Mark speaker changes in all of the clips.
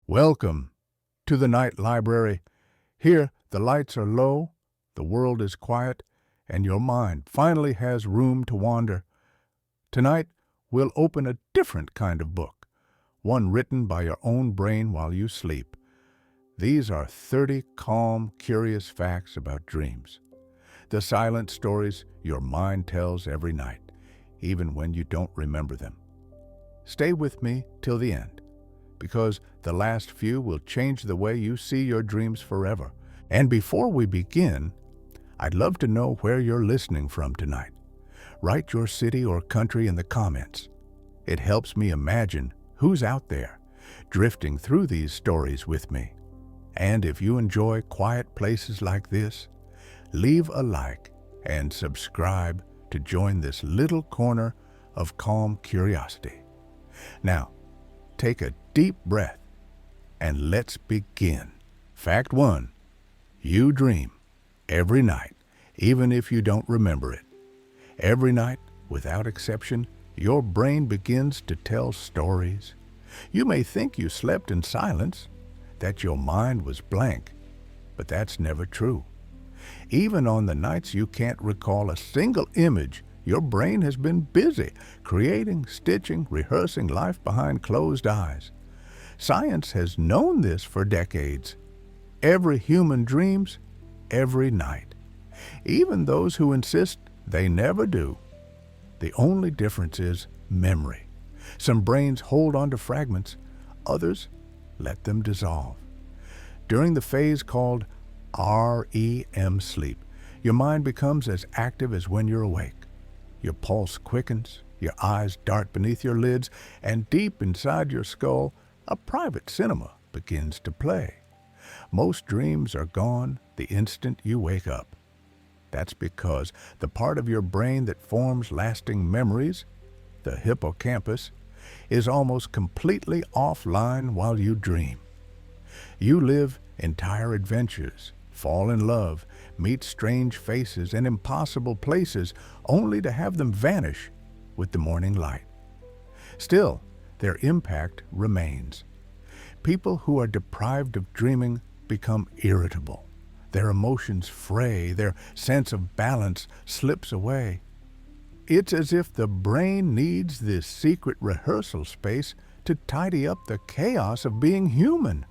Speaker 1: Welcome to the Night Library. Here, the lights are low, the world is quiet, and your mind finally has room to wander. Tonight, we'll open a different kind of book, one written by your own brain while you sleep. These are 30 calm, curious facts about dreams. The silent stories your mind tells every night, even when you don't remember them. Stay with me till the end, because the last few will change the way you see your dreams forever. And before we begin, I'd love to know where you're listening from tonight. Write your city or country in the comments. It helps me imagine who's out there, drifting through these stories with me. And if you enjoy quiet places like this, leave a like and subscribe to join this little corner of calm curiosity. Now, take a deep breath and let's begin. Fact 1. You dream every night, even if you don't remember it. Every night, without exception, your brain begins to tell stories. You may think you slept in silence, that your mind was blank, but that's never true. Even on the nights you can't recall a single image, your brain has been busy creating, stitching, rehearsing life behind closed eyes. Science has known this for decades. Every human dreams every night, even those who insist they never do. The only difference is memory. Some brains hold on to fragments, others let them dissolve. During the phase called REM sleep, your mind becomes as active as when you're awake. Your pulse quickens, your eyes dart beneath your lids, and deep inside your skull, a private cinema begins to play. Most dreams are gone the instant you wake up. That's because the part of your brain that forms lasting memories, the hippocampus, is almost completely offline while you dream. You live entire adventures, fall in love, meet strange faces and impossible places, only to have them vanish with the morning light. Still, their impact remains. People who are deprived of dreaming become irritable. Their emotions fray, their sense of balance slips away. It's as if the brain needs this secret rehearsal space to tidy up the chaos of being human.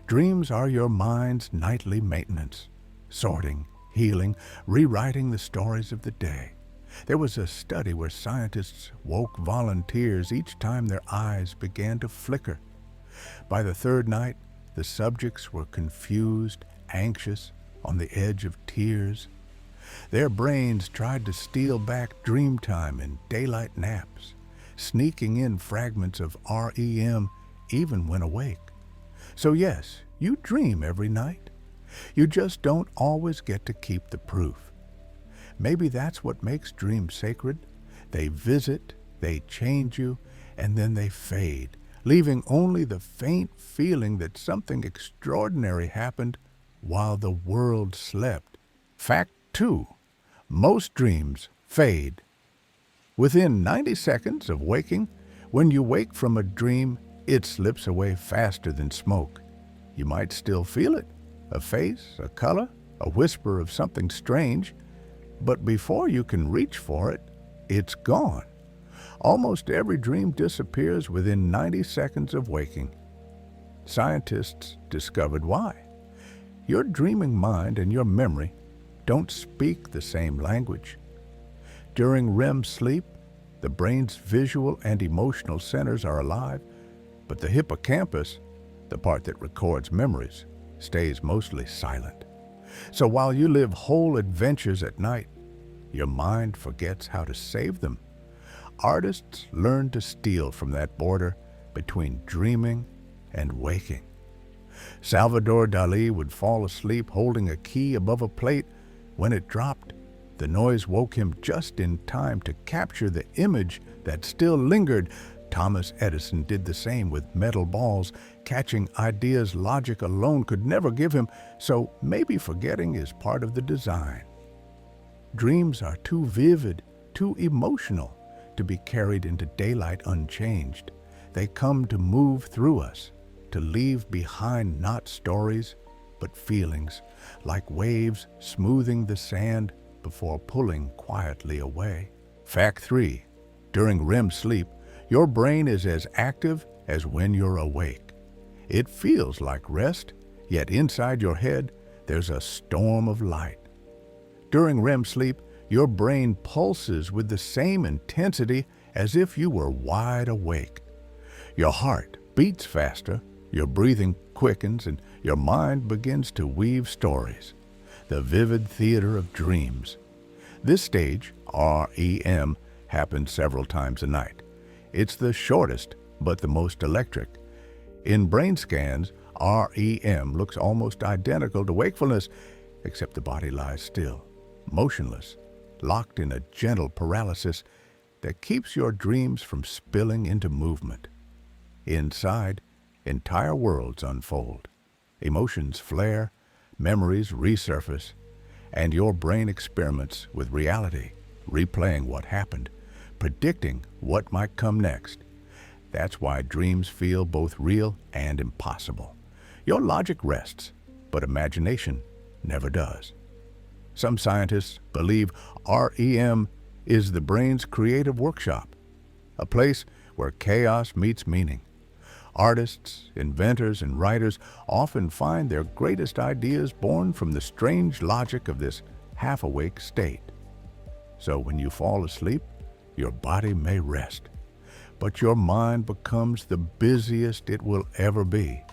Speaker 1: Dreams are your mind's nightly maintenance, sorting, healing, rewriting the stories of the day. There was a study where scientists woke volunteers each time their eyes began to flicker. By the third night, the subjects were confused, anxious, on the edge of tears. Their brains tried to steal back dream time in daylight naps, sneaking in fragments of REM even when awake. So yes, you dream every night. You just don't always get to keep the proof. Maybe that's what makes dreams sacred. They visit, they change you, and then they fade, leaving only the faint feeling that something extraordinary happened while the world slept. Fact 2. Most dreams fade. Within 90 seconds of waking, when you wake from a dream, it slips away faster than smoke. You might still feel it, a face, a color, a whisper of something strange, but before you can reach for it, it's gone. Almost every dream disappears within 90 seconds of waking. Scientists discovered why. Your dreaming mind and your memory don't speak the same language. During REM sleep, the brain's visual and emotional centers are alive, but the hippocampus, the part that records memories, stays mostly silent. So while you live whole adventures at night, your mind forgets how to save them. Artists learn to steal from that border between dreaming and waking. Salvador Dali would fall asleep holding a key above a plate. When it dropped, the noise woke him just in time to capture the image that still lingered. Thomas Edison did the same with metal balls, catching ideas logic alone could never give him, so maybe forgetting is part of the design. Dreams are too vivid, too emotional to be carried into daylight unchanged. They come to move through us, to leave behind not stories, but feelings, like waves smoothing the sand before pulling quietly away. Fact 3. During REM sleep, your brain is as active as when you're awake. It feels like rest, yet inside your head, there's a storm of light. During REM sleep, your brain pulses with the same intensity as if you were wide awake. Your heart beats faster, your breathing quickens, and your mind begins to weave stories. The vivid theater of dreams. This stage, REM, happens several times a night. It's the shortest, but the most electric. In brain scans, REM looks almost identical to wakefulness, except the body lies still, motionless, locked in a gentle paralysis that keeps your dreams from spilling into movement. Inside, entire worlds unfold. Emotions flare, memories resurface, and your brain experiments with reality, replaying what happened, predicting what might come next. That's why dreams feel both real and impossible. Your logic rests, but imagination never does. Some scientists believe REM is the brain's creative workshop, a place where chaos meets meaning. Artists, inventors, and writers often find their greatest ideas born from the strange logic of this half-awake state. So when you fall asleep, your body may rest, but your mind becomes the busiest it will ever be.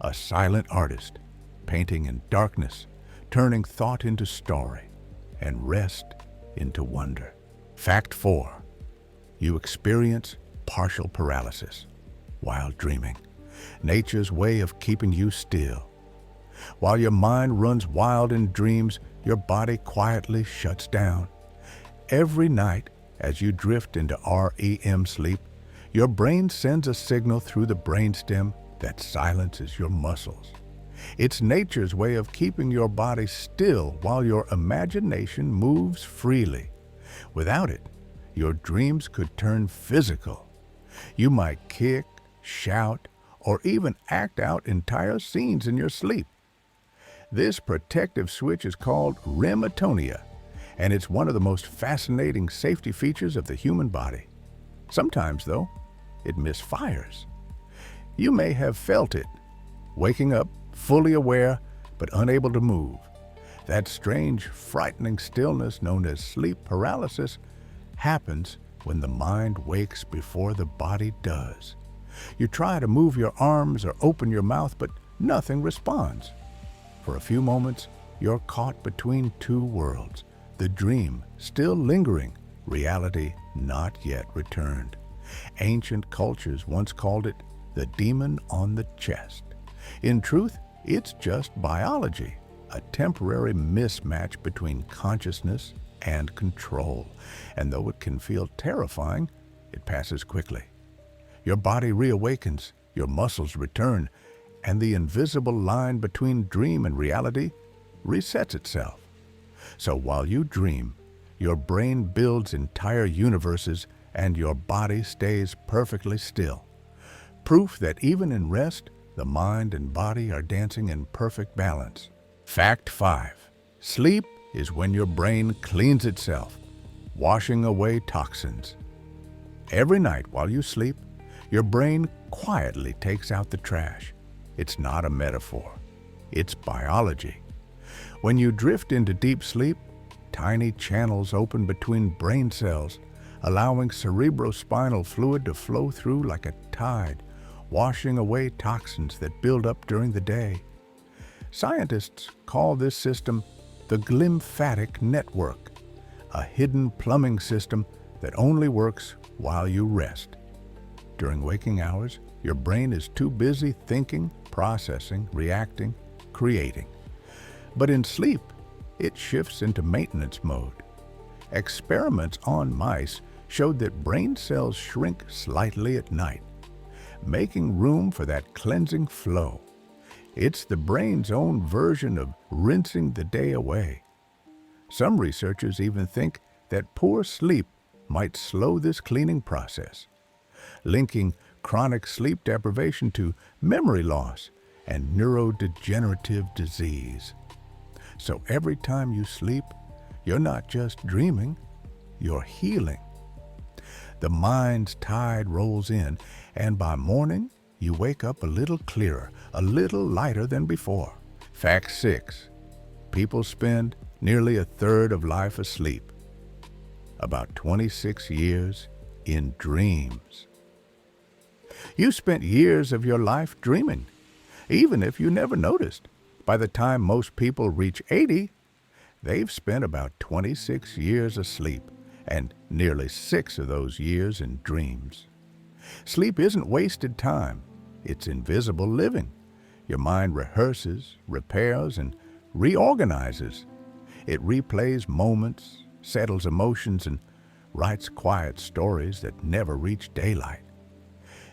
Speaker 1: A silent artist, painting in darkness, turning thought into story, and rest into wonder. Fact 4. You experience partial paralysis while dreaming, nature's way of keeping you still. While your mind runs wild in dreams, your body quietly shuts down. Every night, as you drift into REM sleep, your brain sends a signal through the brainstem that silences your muscles. It's nature's way of keeping your body still while your imagination moves freely. Without it, your dreams could turn physical. You might kick, shout, or even act out entire scenes in your sleep. This protective switch is called rematonia, and it's one of the most fascinating safety features of the human body. Sometimes, though, it misfires. You may have felt it, waking up fully aware but unable to move. That strange, frightening stillness known as sleep paralysis happens when the mind wakes before the body does. You try to move your arms or open your mouth, but nothing responds. For a few moments, you're caught between two worlds, the dream still lingering, reality not yet returned. Ancient cultures once called it the demon on the chest. In truth, it's just biology, a temporary mismatch between consciousness and control. And though it can feel terrifying, it passes quickly. Your body reawakens, your muscles return, and the invisible line between dream and reality resets itself. So while you dream, your brain builds entire universes and your body stays perfectly still. Proof that even in rest, the mind and body are dancing in perfect balance. Fact 5. Sleep is when your brain cleans itself, washing away toxins. Every night while you sleep, your brain quietly takes out the trash. It's not a metaphor. It's biology. When you drift into deep sleep, tiny channels open between brain cells, allowing cerebrospinal fluid to flow through like a tide, washing away toxins that build up during the day. Scientists call this system the glymphatic network, a hidden plumbing system that only works while you rest. During waking hours, your brain is too busy thinking, processing, reacting, creating. But in sleep, it shifts into maintenance mode. Experiments on mice showed that brain cells shrink slightly at night, making room for that cleansing flow. It's the brain's own version of rinsing the day away. Some researchers even think that poor sleep might slow this cleaning process, linking chronic sleep deprivation to memory loss and neurodegenerative disease. So every time you sleep, you're not just dreaming, you're healing. The mind's tide rolls in, and by morning, you wake up a little clearer, a little lighter than before. Fact 6. People spend nearly a third of life asleep, about 26 years in dreams. You spent years of your life dreaming, even if you never noticed. By the time most people reach 80, they've spent about 26 years asleep, and nearly 6 of those years in dreams. Sleep isn't wasted time, it's invisible living. Your mind rehearses, repairs, and reorganizes. It replays moments, settles emotions, and writes quiet stories that never reach daylight.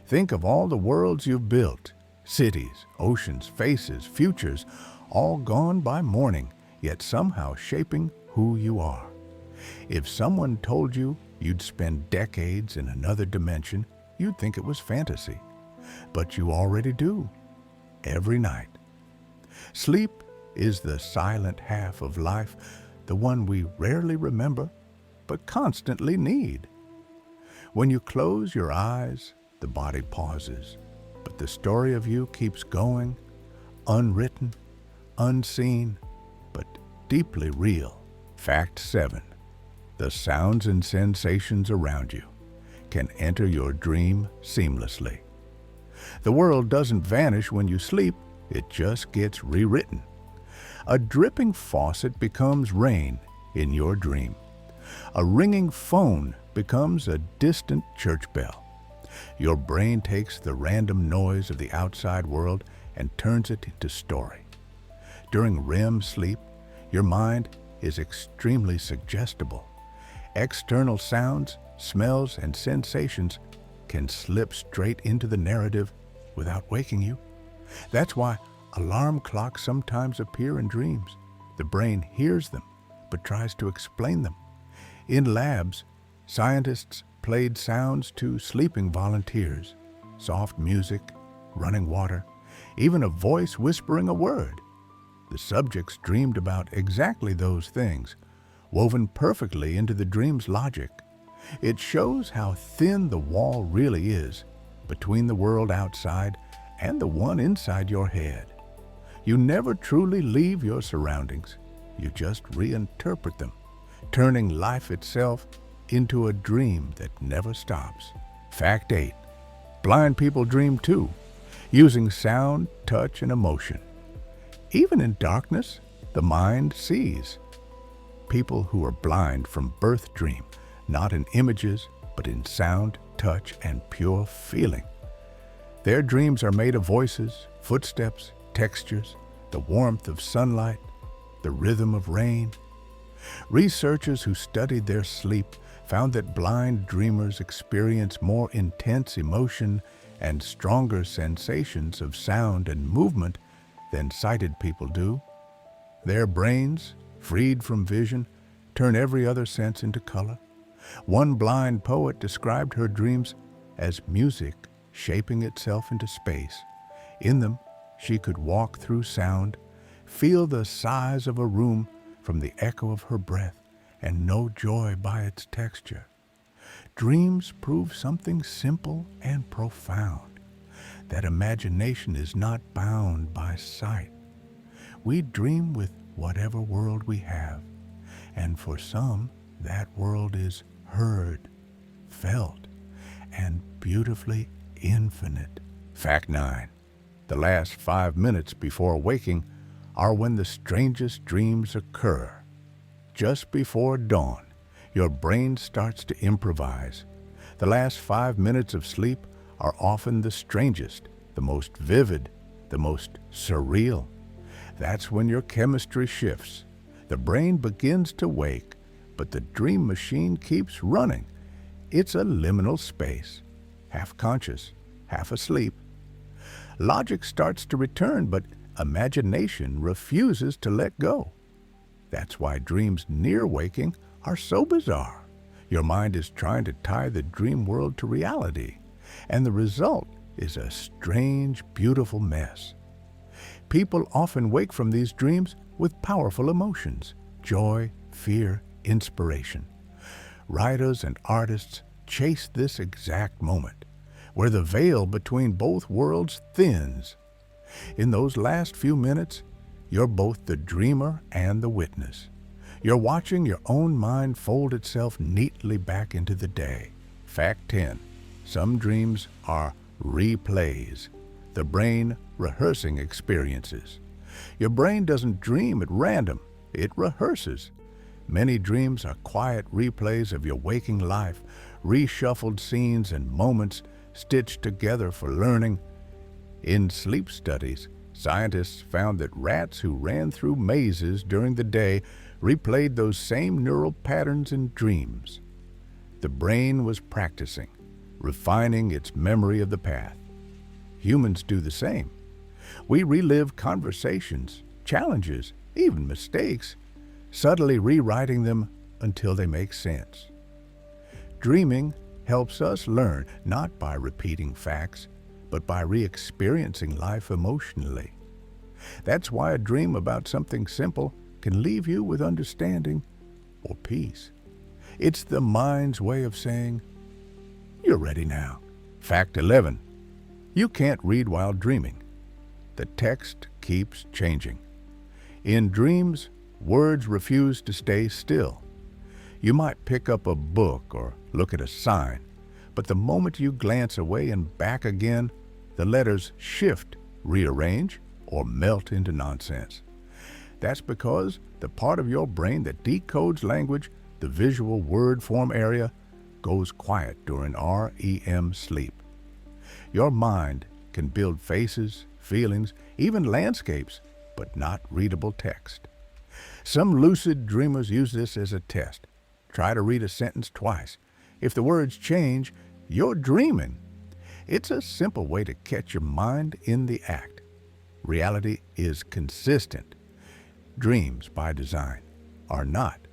Speaker 1: Think of all the worlds you've built, cities, oceans, faces, futures, all gone by morning, yet somehow shaping who you are. If someone told you you'd spend decades in another dimension, you'd think it was fantasy. But you already do, every night. Sleep is the silent half of life, the one we rarely remember, but constantly need. When you close your eyes, the body pauses, but the story of you keeps going, unwritten, unseen, but deeply real. Fact 7. The sounds and sensations around you can enter your dream seamlessly. The world doesn't vanish when you sleep, it just gets rewritten. A dripping faucet becomes rain in your dream. A ringing phone becomes a distant church bell. Your brain takes the random noise of the outside world and turns it into story. During REM sleep, your mind is extremely suggestible. External sounds, smells, and sensations can slip straight into the narrative without waking you. That's why alarm clocks sometimes appear in dreams. The brain hears them, but tries to explain them. In labs, scientists played sounds to sleeping volunteers, soft music, running water, even a voice whispering a word. The subjects dreamed about exactly those things, woven perfectly into the dream's logic. It shows how thin the wall really is between the world outside and the one inside your head. You never truly leave your surroundings. You just reinterpret them, turning life itself into a dream that never stops. Fact 8. Blind people dream too, using sound, touch, and emotion. Even in darkness, the mind sees. People who are blind from birth dream, not in images, but in sound, touch, and pure feeling. Their dreams are made of voices, footsteps, textures, the warmth of sunlight, the rhythm of rain. Researchers who studied their sleep found that blind dreamers experience more intense emotion and stronger sensations of sound and movement than sighted people do. Their brains, freed from vision, turn every other sense into color. One blind poet described her dreams as music shaping itself into space. In them, she could walk through sound, feel the size of a room from the echo of her breath, and know joy by its texture. Dreams prove something simple and profound, that imagination is not bound by sight. We dream with whatever world we have, and for some, that world is heard, felt, and beautifully infinite. Fact 9. The last 5 minutes before waking are when the strangest dreams occur. Just before dawn, your brain starts to improvise. The last 5 minutes of sleep are often the strangest, the most vivid, the most surreal. That's when your chemistry shifts. The brain begins to wake, but the dream machine keeps running. It's a liminal space, half conscious, half asleep. Logic starts to return, but imagination refuses to let go. That's why dreams near waking are so bizarre. Your mind is trying to tie the dream world to reality, And the result is a strange, beautiful mess. People often wake from these dreams with powerful emotions: joy, fear, inspiration. Writers and artists chase this exact moment, where the veil between both worlds thins. In those last few minutes, you're both the dreamer and the witness. You're watching your own mind fold itself neatly back into the day. Fact 10. Some dreams are replays, the brain rehearsing experiences. Your brain doesn't dream at random, it rehearses. Many dreams are quiet replays of your waking life, reshuffled scenes and moments stitched together for learning. In sleep studies, scientists found that rats who ran through mazes during the day replayed those same neural patterns in dreams. The brain was practicing, refining its memory of the path. Humans do the same. We relive conversations, challenges, even mistakes, subtly rewriting them until they make sense. Dreaming helps us learn not by repeating facts, but by re-experiencing life emotionally. That's why a dream about something simple can leave you with understanding or peace. It's the mind's way of saying, "You're ready now." Fact 11. You can't read while dreaming. The text keeps changing. In dreams, words refuse to stay still. You might pick up a book or look at a sign, but the moment you glance away and back again, the letters shift, rearrange, or melt into nonsense. That's because the part of your brain that decodes language, the visual word form area, goes quiet during REM sleep. Your mind can build faces, feelings, even landscapes, but not readable text. Some lucid dreamers use this as a test. Try to read a sentence twice. If the words change, you're dreaming. It's a simple way to catch your mind in the act. Reality is consistent. Dreams, by design, are not.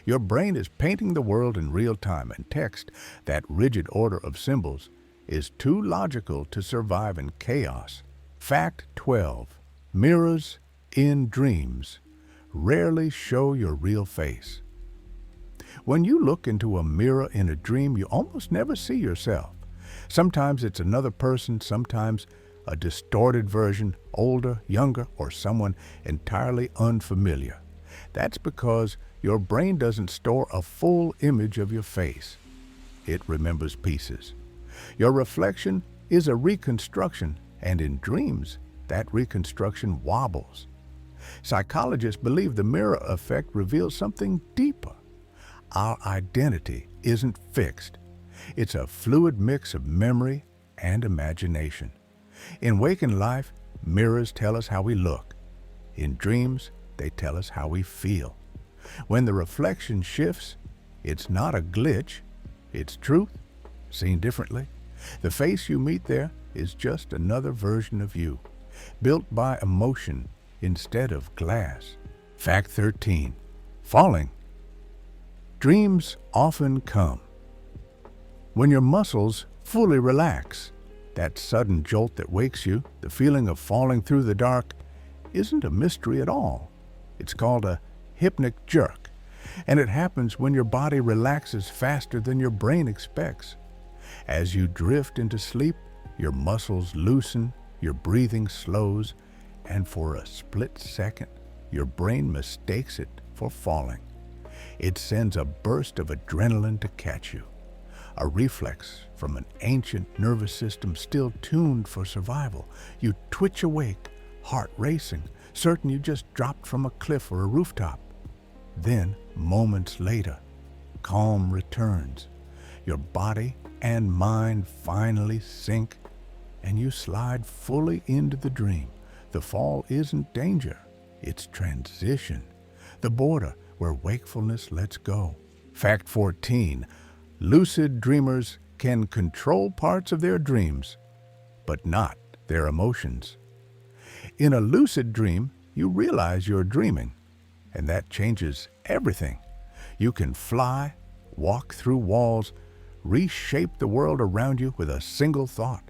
Speaker 1: Your brain is painting the world in real time, and text, that rigid order of symbols, is too logical to survive in chaos. Fact 12. Mirrors in dreams rarely show your real face. When you look into a mirror in a dream, you almost never see yourself. Sometimes it's another person, sometimes a distorted version, older, younger, or someone entirely unfamiliar. That's because your brain doesn't store a full image of your face. It remembers pieces. Your reflection is a reconstruction, and in dreams, that reconstruction wobbles. Psychologists believe the mirror effect reveals something deeper. Our identity isn't fixed. It's a fluid mix of memory and imagination. In waking life, mirrors tell us how we look. In dreams, they tell us how we feel. When the reflection shifts, it's not a glitch, it's truth, seen differently. The face you meet there is just another version of you, built by emotion instead of glass. Fact 13. Falling. Dreams often come when your muscles fully relax. That sudden jolt that wakes you, the feeling of falling through the dark, isn't a mystery at all. It's called a hypnic jerk, and it happens when your body relaxes faster than your brain expects. As you drift into sleep, your muscles loosen, your breathing slows, and for a split second, your brain mistakes it for falling. It sends a burst of adrenaline to catch you, a reflex from an ancient nervous system still tuned for survival. You twitch awake, heart racing, certain you just dropped from a cliff or a rooftop. Then, moments later, calm returns. Your body and mind finally sync, and you slide fully into the dream. The fall isn't danger, it's transition, the border where wakefulness lets go. Fact 14. Lucid dreamers can control parts of their dreams, but not their emotions. In a lucid dream, you realize you're dreaming, and that changes everything. You can fly, walk through walls, reshape the world around you with a single thought.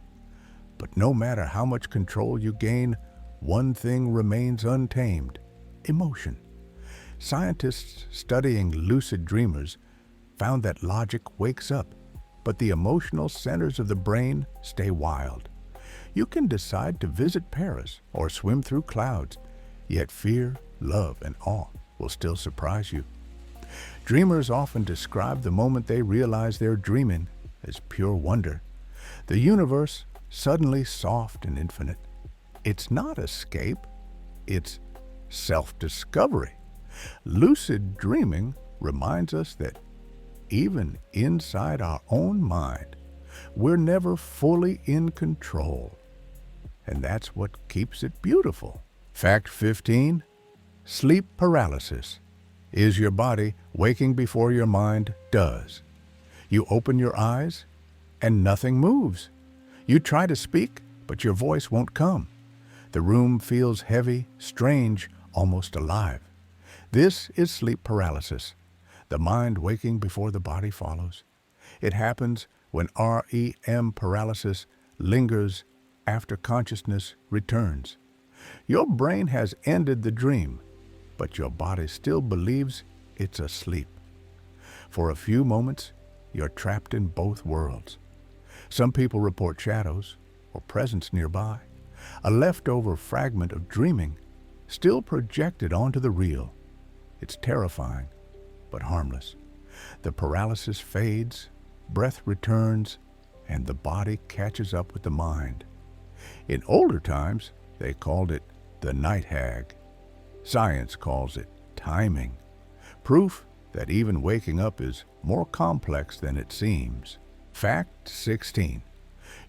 Speaker 1: But no matter how much control you gain, one thing remains untamed: emotion. Scientists studying lucid dreamers found that logic wakes up, but the emotional centers of the brain stay wild. You can decide to visit Paris or swim through clouds, yet fear, love, and awe will still surprise you. Dreamers often describe the moment they realize they're dreaming as pure wonder. The universe suddenly soft and infinite. It's not escape, it's self-discovery. Lucid dreaming reminds us that even inside our own mind, we're never fully in control. And that's what keeps it beautiful. Fact 15, sleep paralysis is your body waking before your mind does. You open your eyes and nothing moves. You try to speak, but your voice won't come. The room feels heavy, strange, almost alive. This is sleep paralysis, the mind waking before the body follows. It happens when REM paralysis lingers after consciousness returns. Your brain has ended the dream, but your body still believes it's asleep. For a few moments, you're trapped in both worlds. Some people report shadows or presence nearby, a leftover fragment of dreaming still projected onto the real. It's terrifying, but harmless. The paralysis fades, breath returns, and the body catches up with the mind. In older times, they called it the night hag. Science calls it timing, proof that even waking up is more complex than it seems. Fact 16.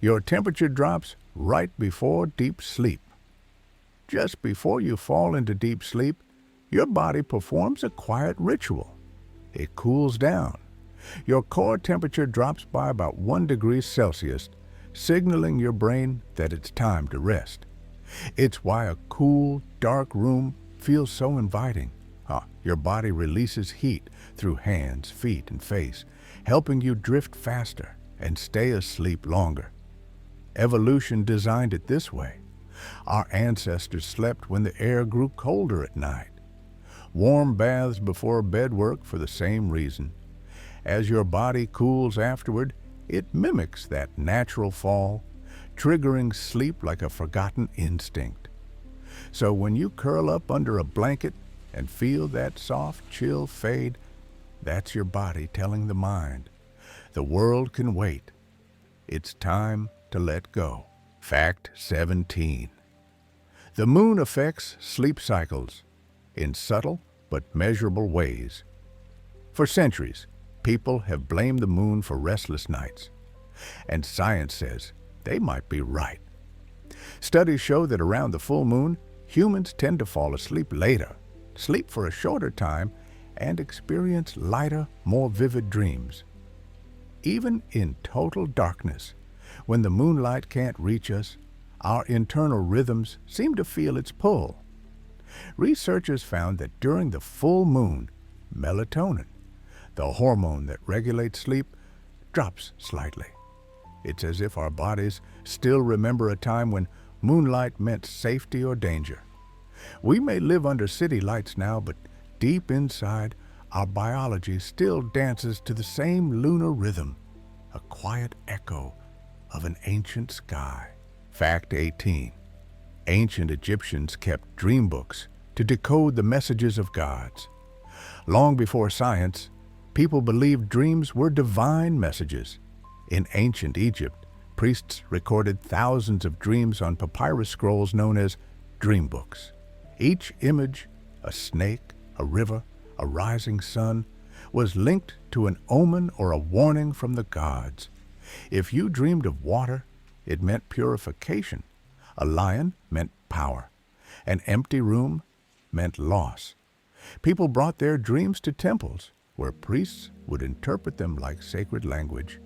Speaker 1: Your temperature drops right before deep sleep. Just before you fall into deep sleep, your body performs a quiet ritual. It cools down. Your core temperature drops by about 1 degree Celsius, signaling your brain that it's time to rest. It's why a cool, dark room feels so inviting. Your body releases heat through hands, feet, and face, helping you drift faster and stay asleep longer. Evolution designed it this way. Our ancestors slept when the air grew colder at night. Warm baths before bed work for the same reason. As your body cools afterward, it mimics that natural fall, triggering sleep like a forgotten instinct. So when you curl up under a blanket and feel that soft chill fade, that's your body telling the mind, the world can wait. It's time to let go. Fact 17. The moon affects sleep cycles in subtle but measurable ways. For centuries, people have blamed the moon for restless nights, and science says they might be right. Studies show that around the full moon, humans tend to fall asleep later, sleep for a shorter time, and experience lighter, more vivid dreams. Even in total darkness, when the moonlight can't reach us, our internal rhythms seem to feel its pull. Researchers found that during the full moon, melatonin, the hormone that regulates sleep, drops slightly. It's as if our bodies still remember a time when moonlight meant safety or danger. We may live under city lights now, but deep inside, our biology still dances to the same lunar rhythm, a quiet echo of an ancient sky. Fact 18. Ancient Egyptians kept dream books to decode the messages of gods. Long before science, people believed dreams were divine messages. In ancient Egypt, priests recorded thousands of dreams on papyrus scrolls known as dream books. Each image, a snake, a river, a rising sun, was linked to an omen or a warning from the gods. If you dreamed of water, it meant purification. A lion meant power. An empty room meant loss. People brought their dreams to temples, where priests would interpret them like sacred language.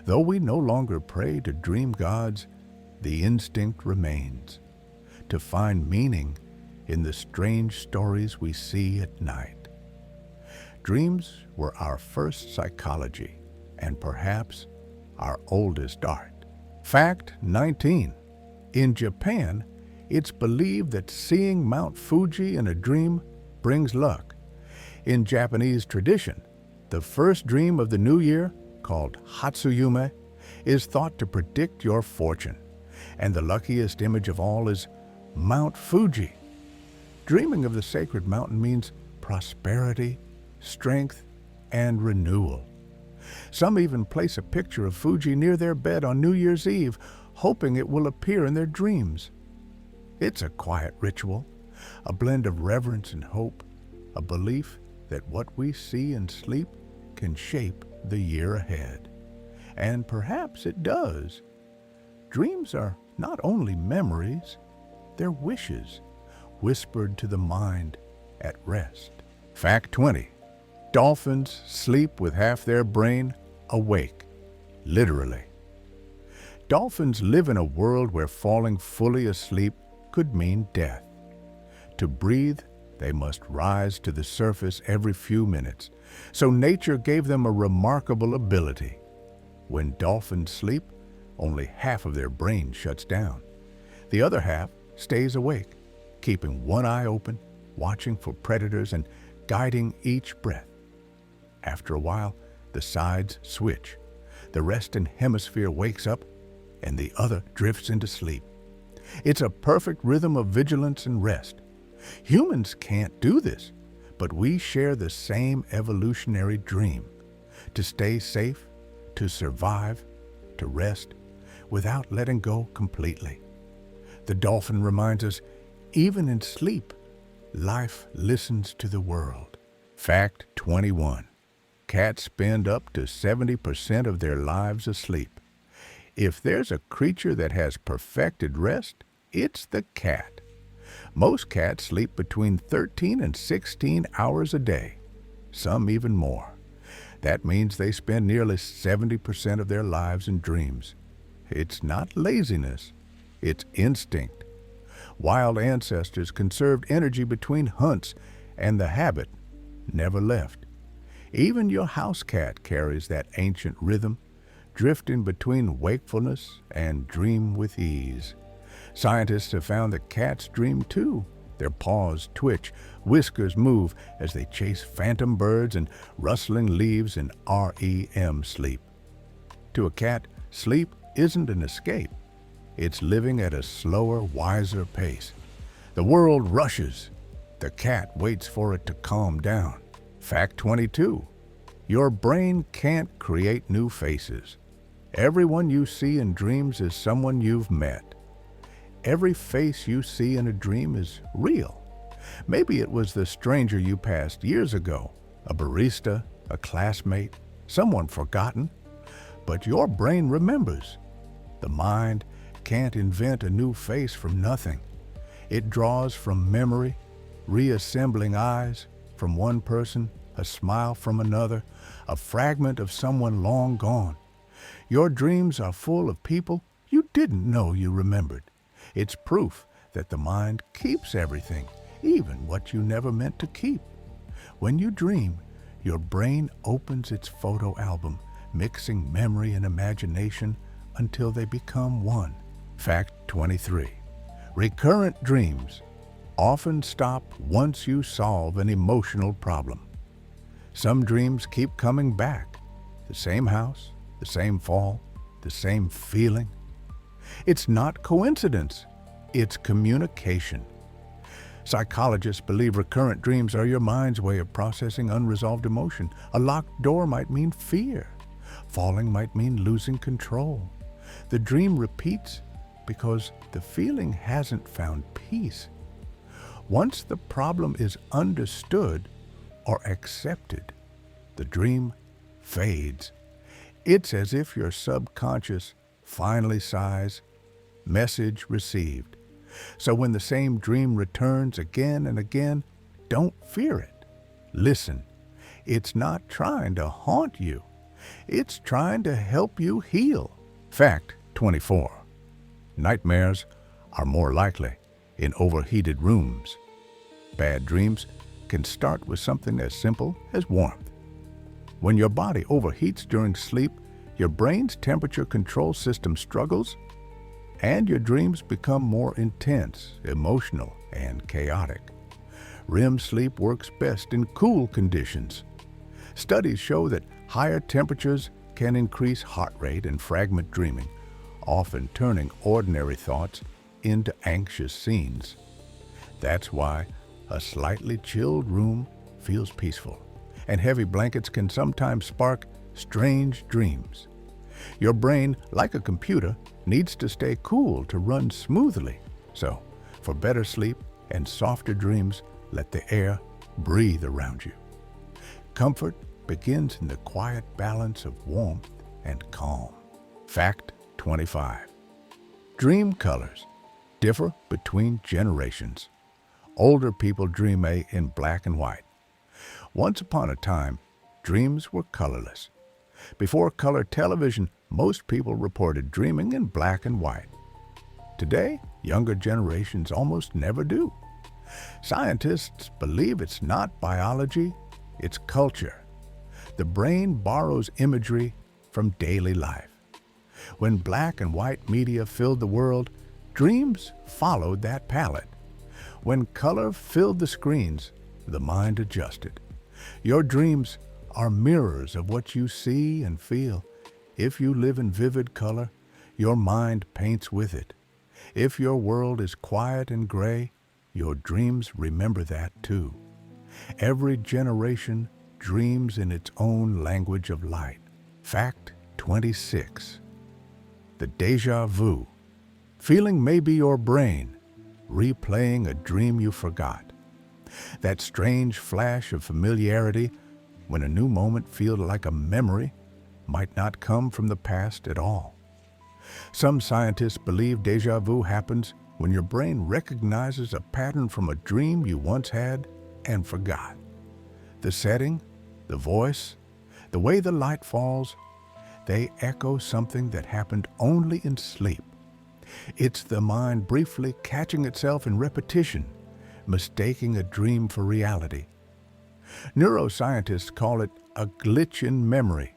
Speaker 1: Though we no longer pray to dream gods, the instinct remains, to find meaning in the strange stories we see at night. Dreams were our first psychology, and perhaps our oldest art. Fact 19. In Japan, it's believed that seeing Mount Fuji in a dream brings luck. In Japanese tradition, the first dream of the new year, called Hatsuyume, is thought to predict your fortune, and the luckiest image of all is Mount Fuji. Dreaming of the sacred mountain means prosperity, strength, and renewal. Some even place a picture of Fuji near their bed on New Year's Eve, hoping it will appear in their dreams. It's a quiet ritual, a blend of reverence and hope, a belief that what we see in sleep can shape the year ahead. And perhaps it does. Dreams are not only memories, they're wishes, whispered to the mind at rest. Fact 20. Dolphins sleep with half their brain awake, literally. Dolphins live in a world where falling fully asleep could mean death. To breathe, they must rise to the surface every few minutes, so nature gave them a remarkable ability. When dolphins sleep, only half of their brain shuts down. The other half stays awake, keeping one eye open, watching for predators and guiding each breath. After a while, the sides switch. The resting hemisphere wakes up, and the other drifts into sleep. It's a perfect rhythm of vigilance and rest. Humans can't do this, but we share the same evolutionary dream: to stay safe, to survive, to rest, without letting go completely. The dolphin reminds us, even in sleep, life listens to the world. Fact 21. Cats spend up to 70% of their lives asleep. If there's a creature that has perfected rest, it's the cat. Most cats sleep between 13 and 16 hours a day, some even more. That means they spend nearly 70% of their lives in dreams. It's not laziness, it's instinct. Wild ancestors conserved energy between hunts, and the habit never left. Even your house cat carries that ancient rhythm, drifting between wakefulness and dream with ease. Scientists have found that cats dream too. Their paws twitch, whiskers move as they chase phantom birds and rustling leaves in REM sleep. To a cat, sleep isn't an escape. It's living at a slower, wiser pace. The world rushes. The cat waits for it to calm down. Fact 22. Your brain can't create new faces. Everyone you see in dreams is someone you've met. Every face you see in a dream is real. Maybe it was the stranger you passed years ago, a barista, a classmate, someone forgotten. But your brain remembers. The mind can't invent a new face from nothing. It draws from memory, reassembling eyes from one person, a smile from another, a fragment of someone long gone. Your dreams are full of people you didn't know you remembered. It's proof that the mind keeps everything, even what you never meant to keep. When you dream, your brain opens its photo album, mixing memory and imagination until they become one. Fact 23. Recurrent dreams often stop once you solve an emotional problem. Some dreams keep coming back. The same house, the same fall, the same feeling. It's not coincidence, it's communication. Psychologists believe recurrent dreams are your mind's way of processing unresolved emotion. A locked door might mean fear. Falling might mean losing control. The dream repeats because the feeling hasn't found peace. Once the problem is understood or accepted, the dream fades. It's as if your subconscious finally sighs, message received. So when the same dream returns again and again, don't fear it. Listen, it's not trying to haunt you. It's trying to help you heal. Fact 24. Nightmares are more likely in overheated rooms. Bad dreams can start with something as simple as warmth. When your body overheats during sleep, your brain's temperature control system struggles, and your dreams become more intense, emotional, and chaotic. REM sleep works best in cool conditions. Studies show that higher temperatures can increase heart rate and fragment dreaming, often turning ordinary thoughts into anxious scenes. That's why a slightly chilled room feels peaceful, and heavy blankets can sometimes spark strange dreams. Your brain, like a computer, needs to stay cool to run smoothly. So, for better sleep and softer dreams, let the air breathe around you. Comfort begins in the quiet balance of warmth and calm. Fact 25. Dream colors differ between generations. Older people dream in black and white. Once upon a time, dreams were colorless. Before color television, most people reported dreaming in black and white. Today, younger generations almost never do. Scientists believe it's not biology, it's culture. The brain borrows imagery from daily life. When black and white media filled the world, dreams followed that palette. When color filled the screens, the mind adjusted. Your dreams are mirrors of what you see and feel. If you live in vivid color, your mind paints with it. If your world is quiet and gray, your dreams remember that too. Every generation dreams in its own language of light. Fact 26. The déjà vu. Feeling may be your brain replaying a dream you forgot. That strange flash of familiarity when a new moment feels like a memory might not come from the past at all. Some scientists believe déjà vu happens when your brain recognizes a pattern from a dream you once had and forgot. The setting, the voice, the way the light falls, they echo something that happened only in sleep. It's the mind briefly catching itself in repetition, mistaking a dream for reality. Neuroscientists call it a glitch in memory,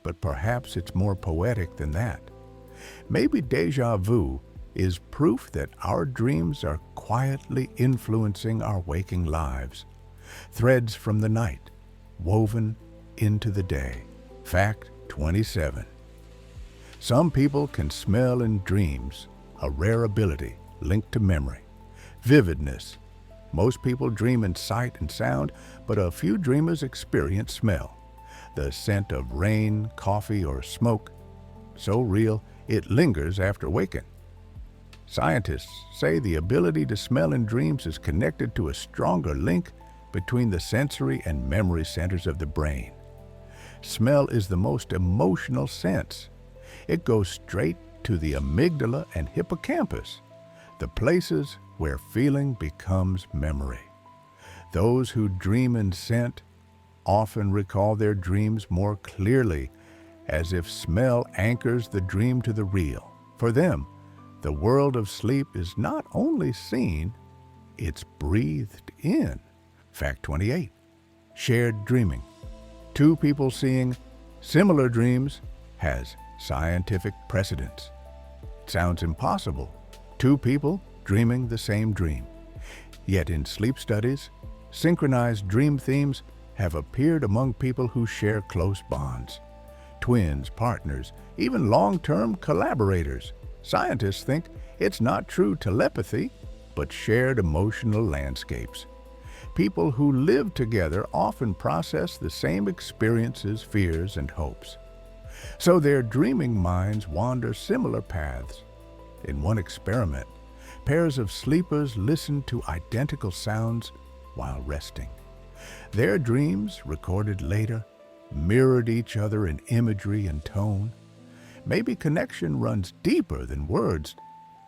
Speaker 1: but perhaps it's more poetic than that. Maybe déjà vu is proof that our dreams are quietly influencing our waking lives. Threads from the night, woven into the day. Fact 27. Some people can smell in dreams, a rare ability linked to memory. Vividness. Most people dream in sight and sound, but a few dreamers experience smell. The scent of rain, coffee, or smoke. So real, it lingers after waking. Scientists say the ability to smell in dreams is connected to a stronger link between the sensory and memory centers of the brain. Smell is the most emotional sense. It goes straight to the amygdala and hippocampus, the places where feeling becomes memory. Those who dream in scent often recall their dreams more clearly, as if smell anchors the dream to the real. For them, the world of sleep is not only seen, it's breathed in. Fact 28. Shared dreaming. Two people seeing similar dreams has scientific precedents. It sounds impossible. Two people dreaming the same dream. Yet in sleep studies, synchronized dream themes have appeared among people who share close bonds. Twins, partners, even long-term collaborators. Scientists think it's not true telepathy, but shared emotional landscapes. People who live together often process the same experiences, fears, and hopes. So their dreaming minds wander similar paths. In one experiment, pairs of sleepers listened to identical sounds while resting. Their dreams, recorded later, mirrored each other in imagery and tone. Maybe connection runs deeper than words,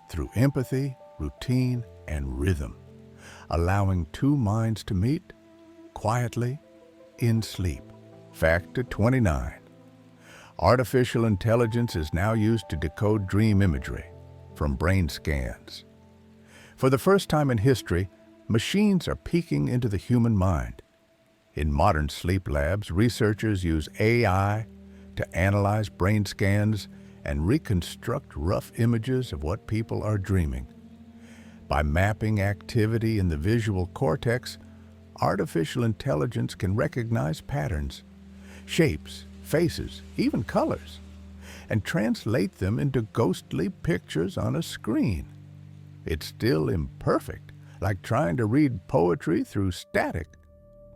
Speaker 1: through empathy, routine, and rhythm, allowing two minds to meet quietly in sleep. Fact 29. Artificial intelligence is now used to decode dream imagery from brain scans. For the first time in history, machines are peeking into the human mind. In modern sleep labs, researchers use AI to analyze brain scans and reconstruct rough images of what people are dreaming. By mapping activity in the visual cortex, artificial intelligence can recognize patterns, shapes, faces, even colors, and translate them into ghostly pictures on a screen. It's still imperfect, like trying to read poetry through static,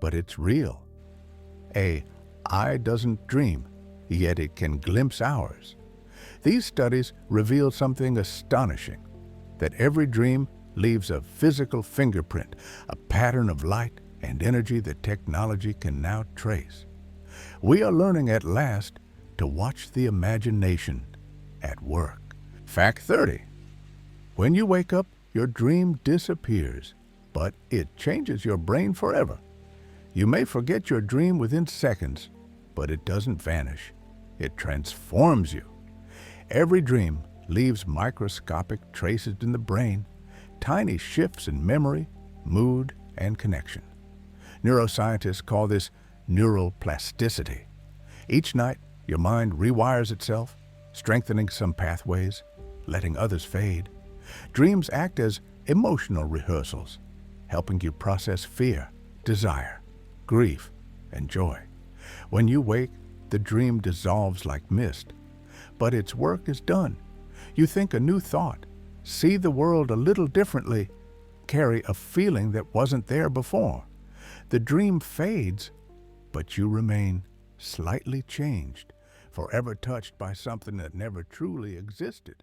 Speaker 1: but it's real. A eye doesn't dream, yet it can glimpse ours. These studies reveal something astonishing, that every dream leaves a physical fingerprint, a pattern of light and energy that technology can now trace. We are learning at last to watch the imagination at work. Fact 30. When you wake up, your dream disappears, but it changes your brain forever. You may forget your dream within seconds, but it doesn't vanish. It transforms you. Every dream leaves microscopic traces in the brain, tiny shifts in memory, mood, and connection. Neuroscientists call this neural plasticity. Each night, your mind rewires itself, strengthening some pathways, letting others fade. Dreams act as emotional rehearsals, helping you process fear, desire, grief, and joy. When you wake, the dream dissolves like mist, but its work is done. You think a new thought, see the world a little differently, carry a feeling that wasn't there before. The dream fades, but you remain slightly changed, forever touched by something that never truly existed.